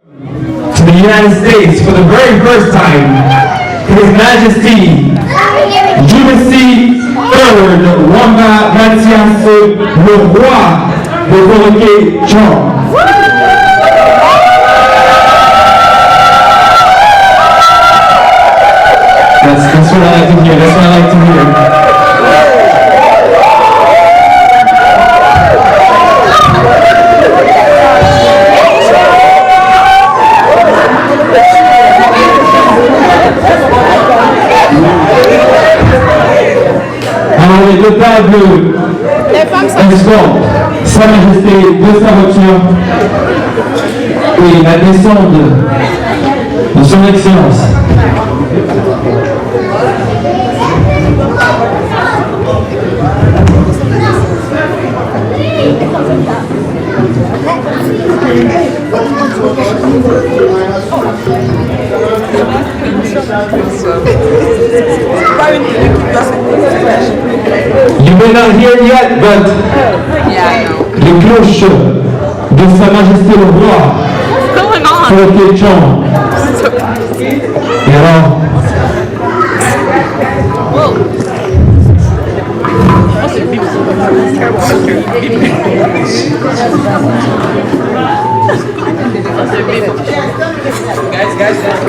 To the United States for the very first time, His Majesty Jules III Wamba Mathias, le roi de Koroké Chong. That's what I like to hear. That's what I like to hear. Le table escorte Sa Majesté de sa voiture et la descente de son Excellence. You may not hear it yet, but les cloches de Sa Majesté le Roi Koroké Chong. Et alors, guys.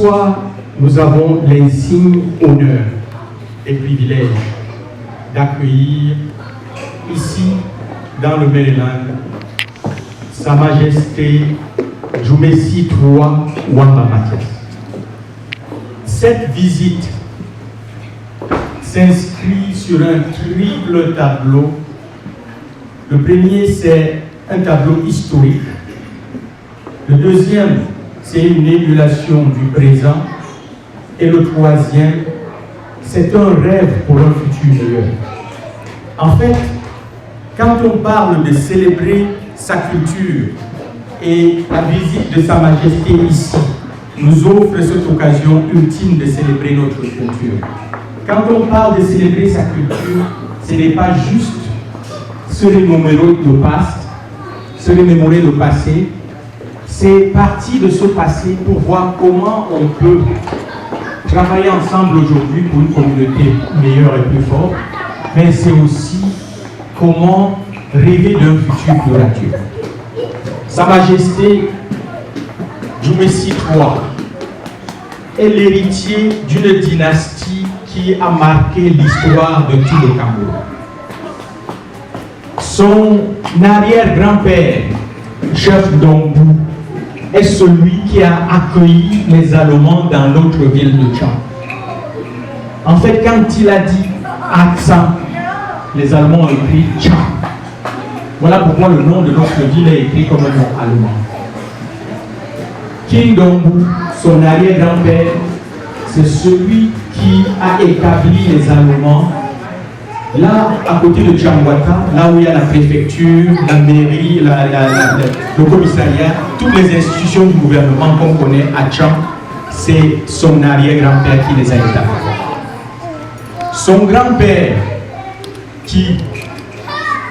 soir, nous avons l'insigne honneur et privilège d'accueillir ici, dans le Maryland, Sa Majesté Djoumessi III Wamba Mathias. Cette visite s'inscrit sur un triple tableau. Le premier, c'est un tableau historique. Le deuxième, c'est une émulation du présent. Et le troisième, c'est un rêve pour un futur meilleur. En fait, quand on parle de célébrer sa culture et la visite de Sa Majesté ici nous offre cette occasion ultime de célébrer notre culture. Quand on parle de célébrer sa culture, ce n'est pas juste se remémorer le passé, c'est partie de ce passé pour voir comment on peut travailler ensemble aujourd'hui pour une communauté meilleure et plus forte, mais c'est aussi comment rêver d'un futur plus radieux. Sa Majesté Djoumessi III est l'héritier d'une dynastie qui a marqué l'histoire de tout le Cameroun. Son arrière-grand-père, Chef Dombou, est celui qui a accueilli les Allemands dans notre ville de Tcham. En fait, quand il a dit accent, les Allemands ont écrit Tcham. Voilà pourquoi le nom de notre ville est écrit comme un nom allemand. King Dombou, son arrière-grand-père, c'est celui qui a établi les Allemands là, à côté de Tchangwata, là où il y a la préfecture, la mairie, le commissariat, toutes les institutions du gouvernement qu'on connaît à Tchang, c'est son arrière-grand-père qui les a établis. Son grand-père, qui,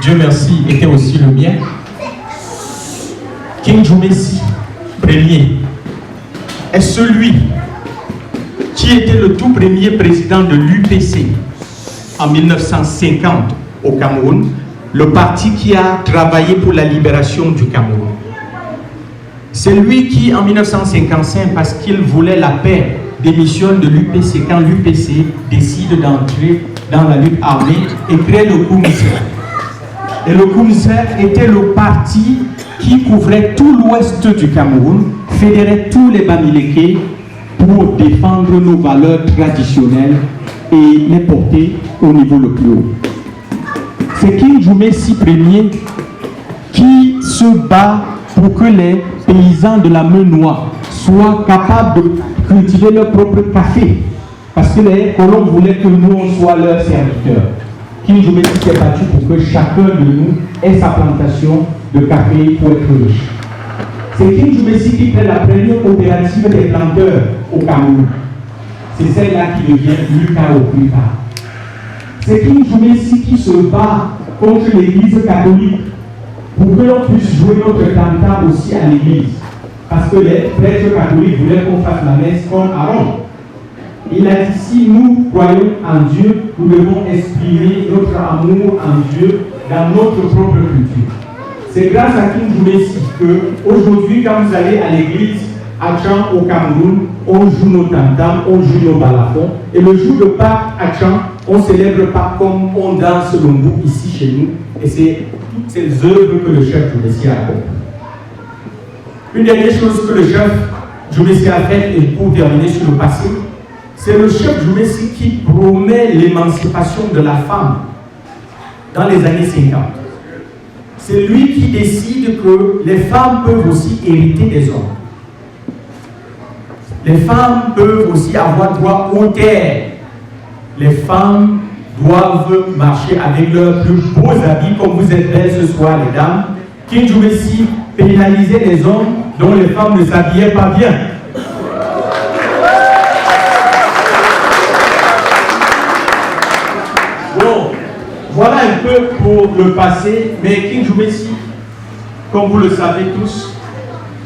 Dieu merci, était aussi le mien, King Djoumessi Ier, est celui qui était le tout premier président de l'UPC en 1950 au Cameroun, le parti qui a travaillé pour la libération du Cameroun. C'est lui qui, en 1955, parce qu'il voulait la paix, démissionne de l'UPC quand l'UPC décide d'entrer dans la lutte armée et crée le Koumser. Et le Koumser était le parti qui couvrait tout l'ouest du Cameroun, fédérait tous les Bamileke pour défendre nos valeurs traditionnelles et les porter au niveau le plus haut. C'est King Djoumessi Ier qui se bat pour que les paysans de la Menoie soient capables de cultiver leur propre café, parce que les colons voulaient que nous on soit leurs serviteurs. King Djoumessi s'est battu pour que chacun de nous ait sa plantation de café pour être riche. C'est King Djoumessi qui fait la première coopérative des planteurs au Cameroun. C'est celle-là qui devient l'UCAO plus tard. C'est King Djoumessi qui se bat contre l'église catholique pour que l'on puisse jouer notre tam-tam aussi à l'église. Parce que les prêtres catholiques voulaient qu'on fasse la messe comme à Rome. Il a dit, si nous croyons en Dieu, nous devons exprimer notre amour en Dieu dans notre propre culture. C'est grâce à King Djoumessi que aujourd'hui, quand vous allez à l'église à Tchang au Cameroun, on joue nos tam-tams, on joue nos balafons. Et le jour de Pâques à Tchang, on célèbre pas comme on danse le mbou ici chez nous. Et c'est toutes ces œuvres que le chef Djoumessi a accompli. Une dernière chose que le chef Djoumessi a fait, et pour terminer sur le passé, c'est le chef Djoumessi qui promet l'émancipation de la femme dans les années 50. C'est lui qui décide que les femmes peuvent aussi hériter des hommes. Les femmes peuvent aussi avoir droit aux terres. Les femmes doivent marcher avec leurs plus beaux habits, comme vous êtes belles ce soir, les dames. King Djoumessi pénalisait les hommes dont les femmes ne s'habillaient pas bien. Bon, voilà un peu pour le passé, mais King Djoumessi, comme vous le savez tous,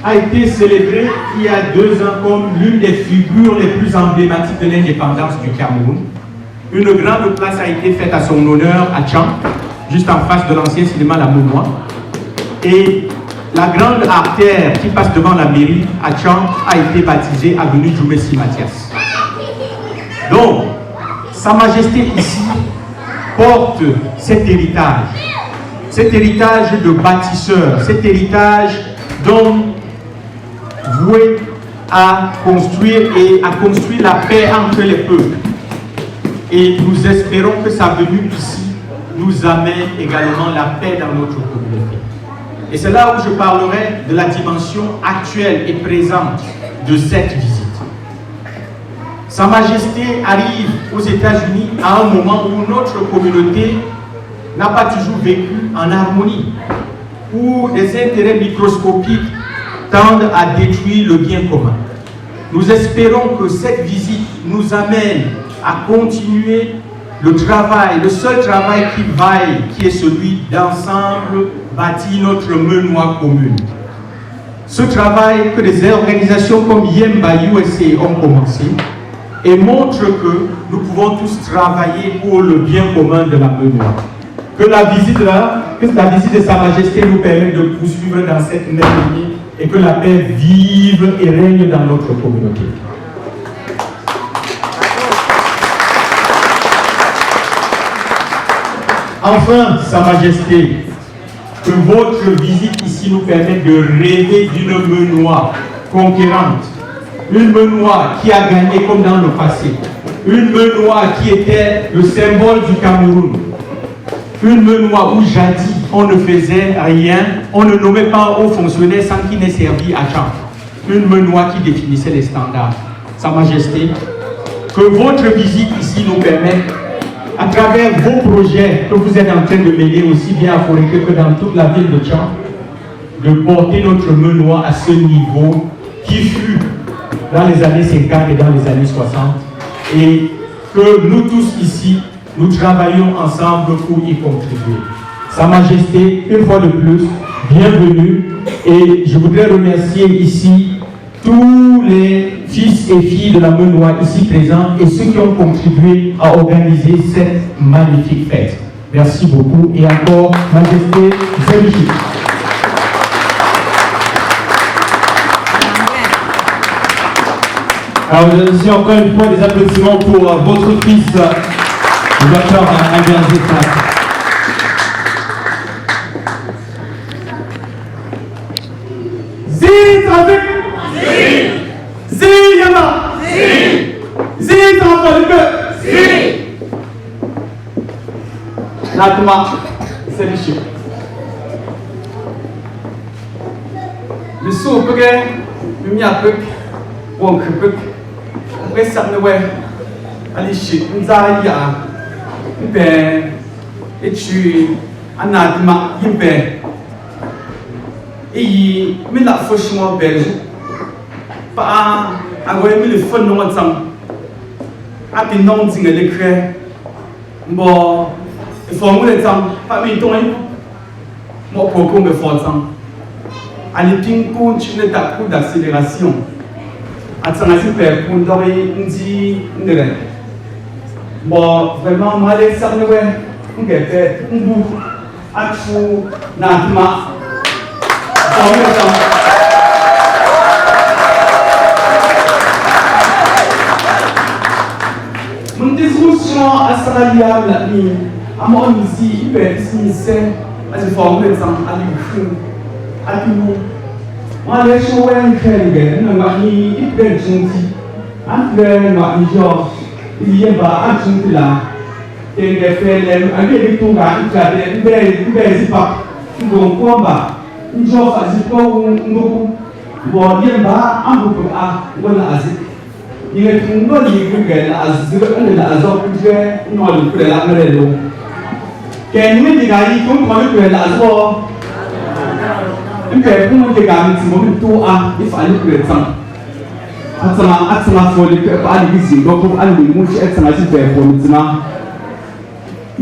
a été célébré il y a 2 ans comme l'une des figures les plus emblématiques de l'indépendance du Cameroun. Une grande place a été faite à son honneur à Tchang, juste en face de l'ancien cinéma La Menoie. Et la grande artère qui passe devant la mairie à Tchang a été baptisée avenue Djoumessi Mathias. Donc, Sa Majesté ici porte cet héritage de bâtisseur, cet héritage d'homme voué à construire la paix entre les peuples. Et nous espérons que sa venue ici nous amène également la paix dans notre communauté. Et c'est là où je parlerai de la dimension actuelle et présente de cette visite. Sa Majesté arrive aux États-Unis à un moment où notre communauté n'a pas toujours vécu en harmonie, où des intérêts microscopiques tendent à détruire le bien commun. Nous espérons que cette visite nous amène à continuer le travail, le seul travail qui vaille, qui est celui d'ensemble bâtir notre menoir commune. Ce travail que des organisations comme Yemba USA ont commencé et montre que nous pouvons tous travailler pour le bien commun de la menoir. Que la visite de Sa Majesté nous permette de poursuivre dans cette même ligne et que la paix vive et règne dans notre communauté. Enfin, Sa Majesté, que votre visite ici nous permette de rêver d'une menoir conquérante, une menoir qui a gagné comme dans le passé, une menoir qui était le symbole du Cameroun, une menoir où jadis on ne faisait rien, on ne nommait pas un haut fonctionnaire sans qu'il n'ait servi à Jean, une menoir qui définissait les standards. Sa Majesté, que votre visite ici nous permette, à travers vos projets que vous êtes en train de mener aussi bien à Foréké que dans toute la ville de Tchang, de porter notre menoir à ce niveau qui fut dans les années 50 et dans les années 60 et que nous tous ici, nous travaillons ensemble pour y contribuer. Sa Majesté, une fois de plus, bienvenue et je voudrais remercier ici tous les fils et filles de la menoir ici présents et ceux qui ont contribué à organiser cette magnifique fête. Merci beaucoup et encore, Majesté, Zélichi. Alors, je encore une fois des applaudissements pour votre fils, le docteur Albert Zétat. Natma, c'est le chien. Le saut, le miapuk, ou un crepuk, après ça ne ouais, allez chier, nous aïe, ben, et tu, Anatma, ben, et mais la fauche moi belge, pas à ouais, mais le fun non ensemble, à tes noms d'ingé l'écrit, bon. Il faut que les gens, pas mes temps, moi pour qu'on me fasse ça. Allez, ping continue ta coup d'accélération. Attends, je vais pour donner une dit une règle. Bon, vraiment, moi les ça ne ouais, on va faire un bout, à tout, natma. En même temps. Mon discussion à Saralia la nuit. Amon ici, il peut être ici, à se former dans à l'île, à l'île. Moi, les choses où on fait, il peut être gentil. Entre les gens, il y a un gentil là. Et il fait les tout gars, il fait pas. Donc, combat. Un jour, il faut bon, il y a un peu à il y a une bonne idée à Can we digari kung kono ko la so nke kung digari ti mo to a if ali ko tam atama fo li ko ali bizi do ko ali mu ci atama ci be ko tima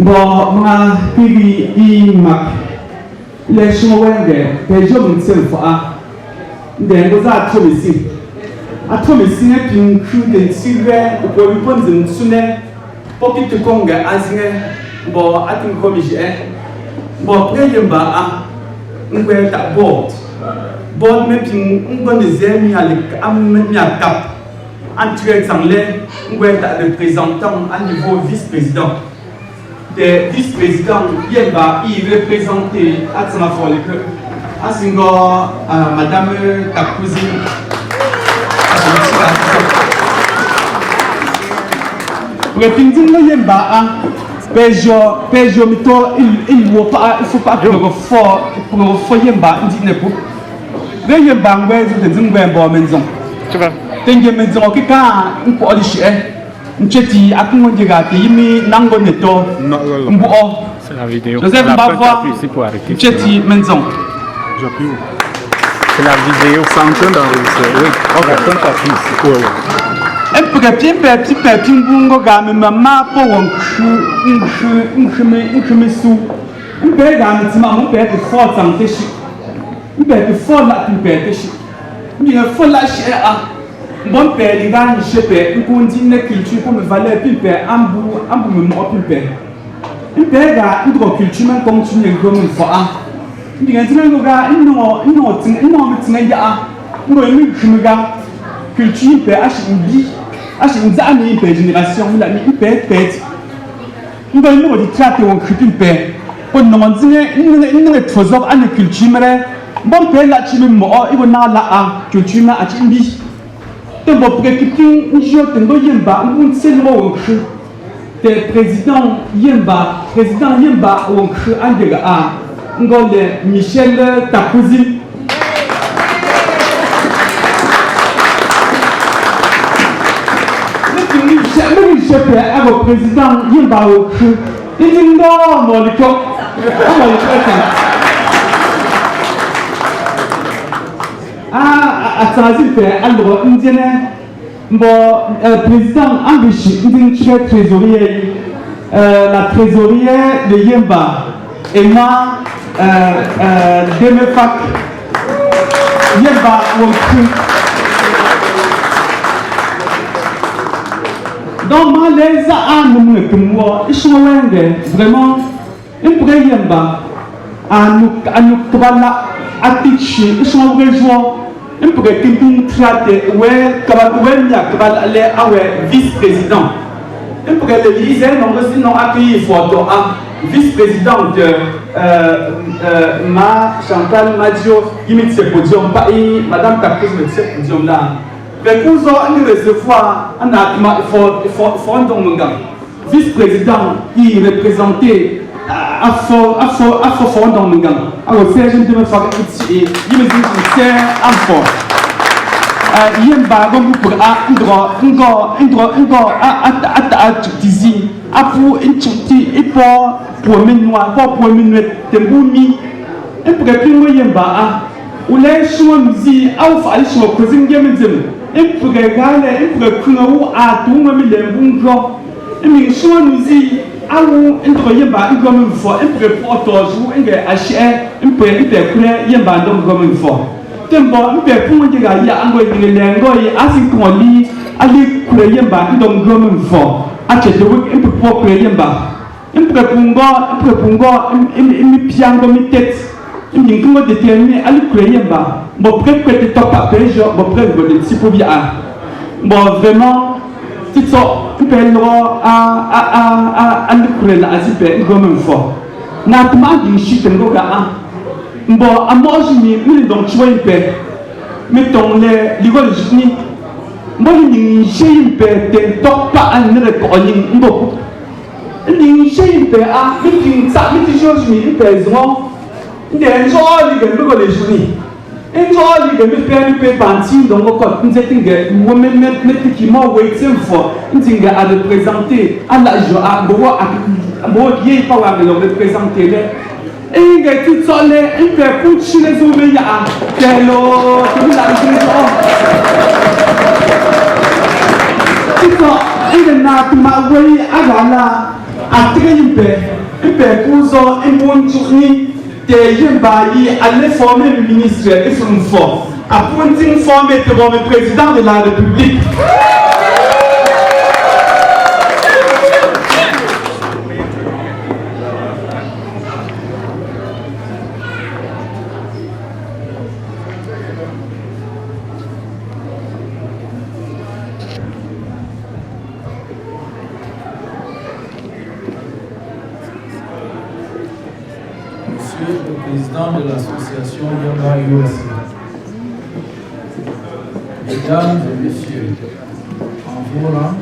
bo ma pibi I mak le shimo wende pe jo mu tse fo a nde go za to bisi ato bisi ne pin ku de silver ko bi pon zin sune pocket konga azinge bon, à une commission, bon, après il y a un peu de board, bon même si on connaît des amis à cap entre anglais on est représentant à niveau vice-président des vice-présidents Yemba il représenté à Tsanafole que à Singo madame ta cousine Repinding le Yemba Peugeot mito il faut pas que pour Yemba dit ne pour le Yemba ouais de zingwe bo maison tu vois tengue maison qui quand on peut aller chez Ncheti akungo digati yimi nango neto mbo c'est la vidéo Joseph Mbava Ncheti maison j'appuie c'est la vidéo c'est en train d'enregistrer oui on va prendre ta fille oui oui petit bungo ga me mama po won nkhme su mbe ga mtima mo pe fort santé chi mbe fort la mbe chi mi fort la chi a bon pe li ga ni chepe nkundi ne culture pour me valeur pipe ambu me mo pipe mbe ga ndro culture man continue go mo fo a mi ga ndro ga ino mtinga ya ndo mi khmiga culture pe HMB une amie une génération la mi une pète on va nous dire traiter on culture pe on non dire une trésor à la culture mais bon pe la chi mo il va na la a culture na a chimbi te bo préquitin un jour te Yemba on sait le mot te président Yemba on cru andega a ngole Michel Takuzi je peux avoir président Yemba au cru. Il dit non, mon lico. Alors, indien, président Ambishi, il dit trésorier, la trésorière de Yemba, Emma Demefak, Yemba au cru. Donc, les âmes que moi, ils sont vraiment, ils pourraient Yemba, à nous travailler, à teacher, ils sont vraiment, ils pourraient traiter, ouais, aller à vice-président. Ils pourraient le liser, non accueillir photo à vice-présidente Ma Chantal Madio, qui met ce podium, Madame Caprice met ce podium là. Mais pour ça, on recevoir un vice-président qui représentait à fort dans le gang. Alors, c'est un peu de faire ici, il me dit que c'est un fort. Il y a un bagon pour un droit, à dizi, à pour une chuti, et pour minuit, pour minuit, de boumi, et pour que tout le monde ou les choses musiques, à ou faire les choses que vous avez et pour regarder, et pour que nous à tout le monde les bons et les choses musiques, à où on doit y avoir une gomme fois, et pour que pour toujours, et que acheter, et pour que y ait un gomme une fois. Tempo, et pour moi, il y a un gomme de l'ango, et à ce qu'on lit, aller couler y avoir une gomme une fois. Acheter le week, et pour que y ait un peu pour pungo, et piano mi tête. Il y a un peu déterminé à l'école. Bon, près que tu top à péger, bon, près que tu peux bien. Bon, vraiment, tu sais, tu peux aller à l'école, à Zipé, comme une fois. N'a pas dit chute, un gars. Bon, à moi, je me dis, donc, tu vois, une paix. Mettons les l'école de Juni. Moi, j'ai une paix, tu top pas à l'école, bon. J'ai une paix, ah, mais tu sais, mais tu choses, une paix, les gens qui ont les journées, les gens qui ont partir dans le code, nous étions qui m'ont waiting for, nous étions à représenter à la joie, à moi qui est pas à représenter les. Et il y a tout ça, il peut pousser les ouvriers à Tello, tout ça, tout ça, il y a tout ma way à la, à Trimpe, il peut pousser une bonne journée. Yemba allait former le ministre et son fort. Appointing former le président de la République. Monsieur le Président de l'association Yamba USA, Mesdames et Messieurs, en vos rangs,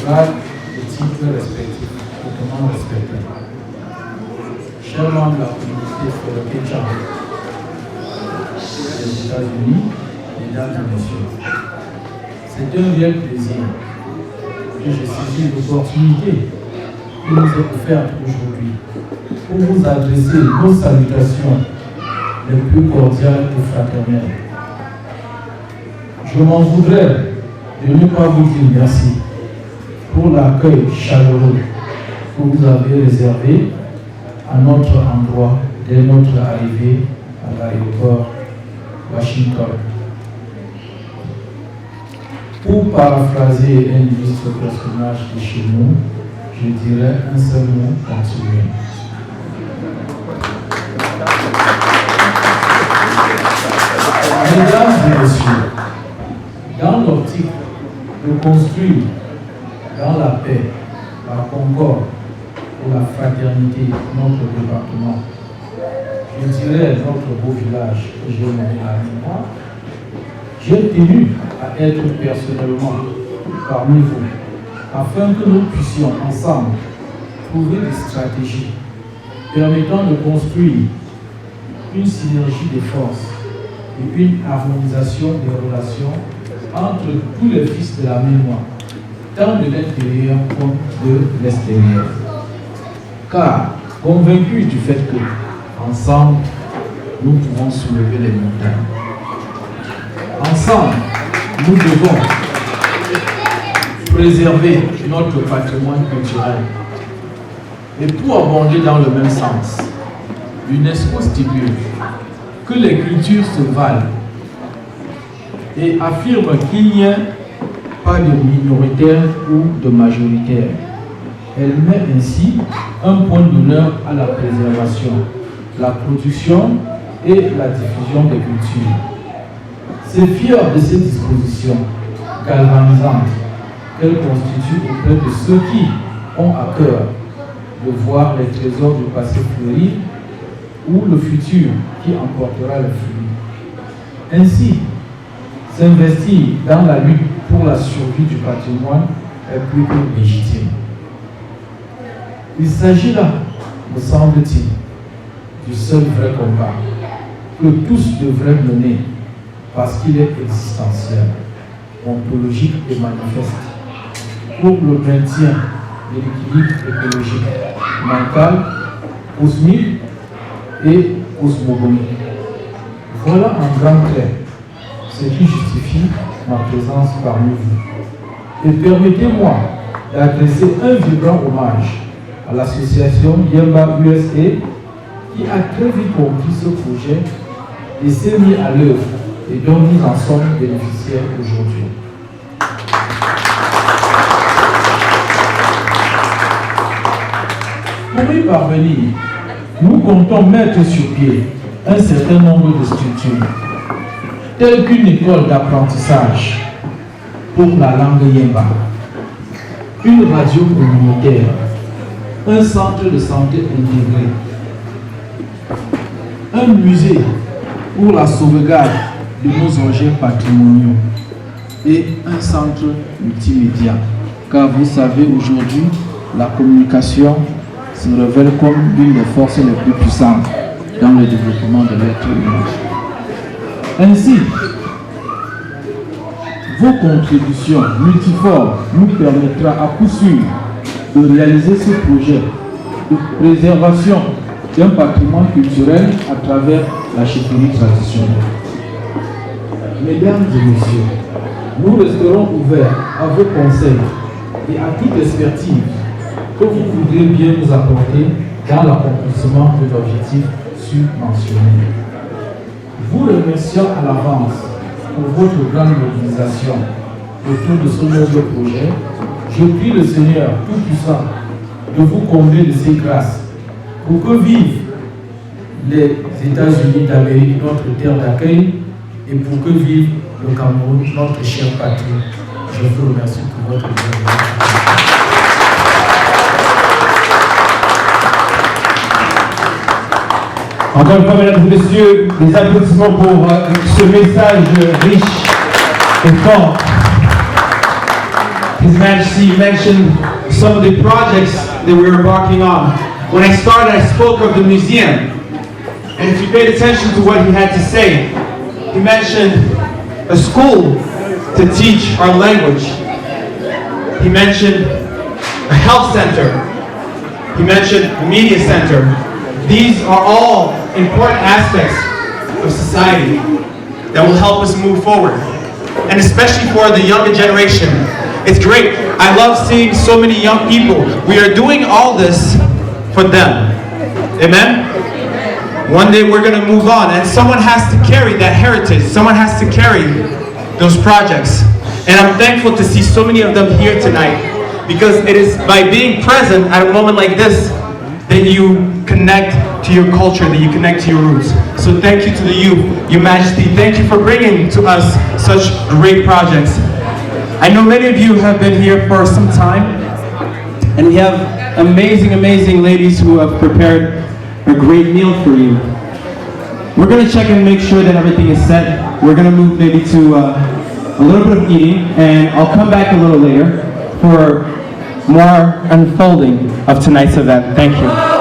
grades et titres respectifs, hautement respectés, chers membres de la communauté Forokecha des États-Unis, Mesdames et Messieurs, c'est un réel plaisir que j'ai saisi l'opportunité qui nous est offerte aujourd'hui pour vous adresser nos salutations les plus cordiales et fraternelles. Je m'en voudrais de ne pas vous dire merci pour l'accueil chaleureux que vous avez réservé à notre endroit dès notre arrivée à l'aéroport Washington. Pour paraphraser un illustre personnage de chez nous, je dirais un seul mot: continuer. Mesdames et messieurs, dans l'optique de construire dans la paix, la concorde et la fraternité notre département, je dirais notre beau village que j'ai nommé la mémoire, j'ai tenu à être personnellement parmi vous afin que nous puissions ensemble trouver des stratégies permettant de construire une synergie des forces et une harmonisation des relations entre tous les fils de la mémoire, tant de l'intérieur comme de l'extérieur. Car, convaincu du fait que, ensemble, nous pouvons soulever les montagnes. Ensemble, nous devons préserver notre patrimoine culturel. Et pour abonder dans le même sens, l'UNESCO stipule que les cultures se valent et affirme qu'il n'y a pas de minoritaire ou de majoritaire. Elle met ainsi un point d'honneur à la préservation, la production et la diffusion des cultures. C'est fier de ces dispositions galvanisantes qu'elle constitue auprès de ceux qui ont à cœur de voir les trésors du passé fleurir ou le futur qui emportera le fruit. Ainsi, s'investir dans la lutte pour la survie du patrimoine est plus que légitime. Il s'agit là, me semble-t-il, du seul vrai combat que tous devraient mener parce qu'il est existentiel, ontologique et manifeste pour le maintien de l'équilibre écologique, mental, cosmique et cosmogonique. Voilà en grand trait ce qui justifie ma présence parmi vous. Et permettez-moi d'adresser un vibrant hommage à l'association Yamba USA qui a très vite compris ce projet et s'est mis à l'œuvre et dont nous en sommes bénéficiaires aujourd'hui. Pour y parvenir, nous comptons mettre sur pied un certain nombre de structures, telles qu'une école d'apprentissage pour la langue Yemba, une radio communautaire, un centre de santé intégré, un musée pour la sauvegarde de nos objets patrimoniaux et un centre multimédia. Car vous savez, aujourd'hui, la communication se révèle comme l'une des forces les plus puissantes dans le développement de l'être humain. Ainsi, vos contributions multiformes nous permettra à coup sûr de réaliser ce projet de préservation d'un patrimoine culturel à travers la chefferie traditionnelle. Mesdames et messieurs, nous resterons ouverts à vos conseils et à toute expertise que vous voudrez bien nous apporter dans l'accomplissement de l'objectif surmentionné. Vous remercions à l'avance pour votre grande mobilisation autour de ce nouveau projet. Je prie le Seigneur Tout-Puissant de vous combler de ses grâces pour que vivent les États-Unis d'Amérique, notre terre d'accueil, et pour que vive le Cameroun, notre chère patrie. Je vous remercie pour votre bienvenue. Encore une fois, mesdames et messieurs, des applaudissements pour ce message riche et fort. His Majesty mentioned some of the projects that we were embarking on. When I started, I spoke of the museum. And if you paid attention to what he had to say, he mentioned a school to teach our language. He mentioned a health center. He mentioned a media center. These are all important aspects of society that will help us move forward. And especially for the younger generation, it's great. I love seeing so many young people. We are doing all this for them. Amen? One day we're going to move on, and someone has to carry that heritage. Someone has to carry those projects. And I'm thankful to see so many of them here tonight, because it is by being present at a moment like this that you connect to your culture, that you connect to your roots. So thank you to the youth, Your Majesty. Thank you for bringing to us such great projects. I know many of you have been here for some time, and we have amazing, amazing ladies who have prepared a great meal for you. We're going to check and make sure that everything is set. We're going to move maybe to a little bit of eating, and I'll come back a little later for more unfolding of tonight's event. Thank you. Oh,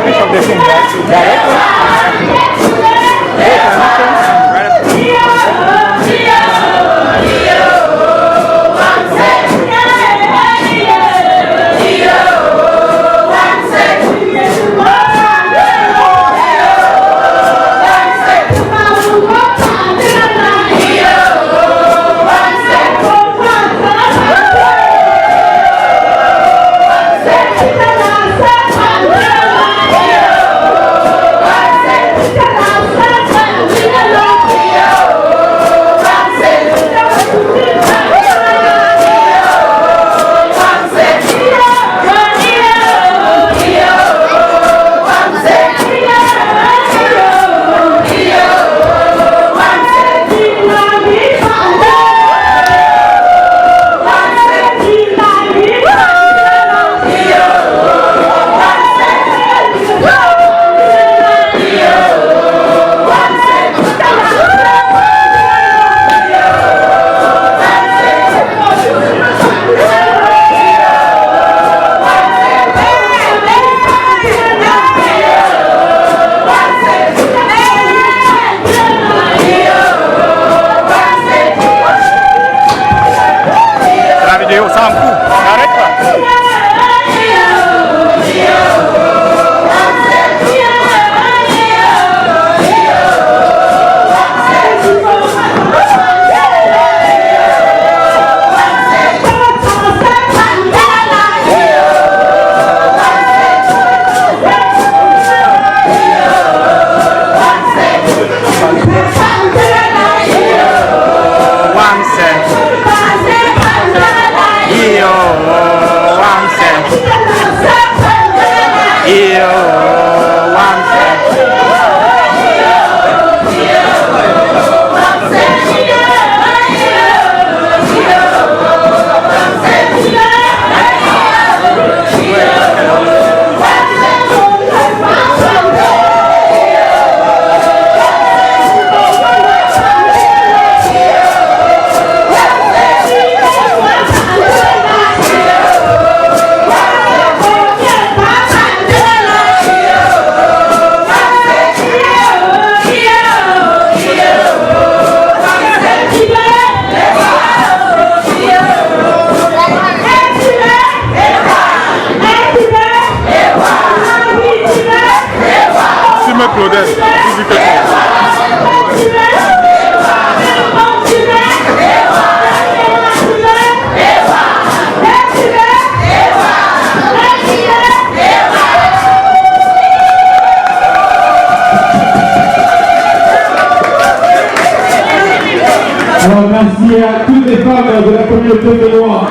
switch of the thing, Alors merci à toutes les femmes de la communauté de Noir.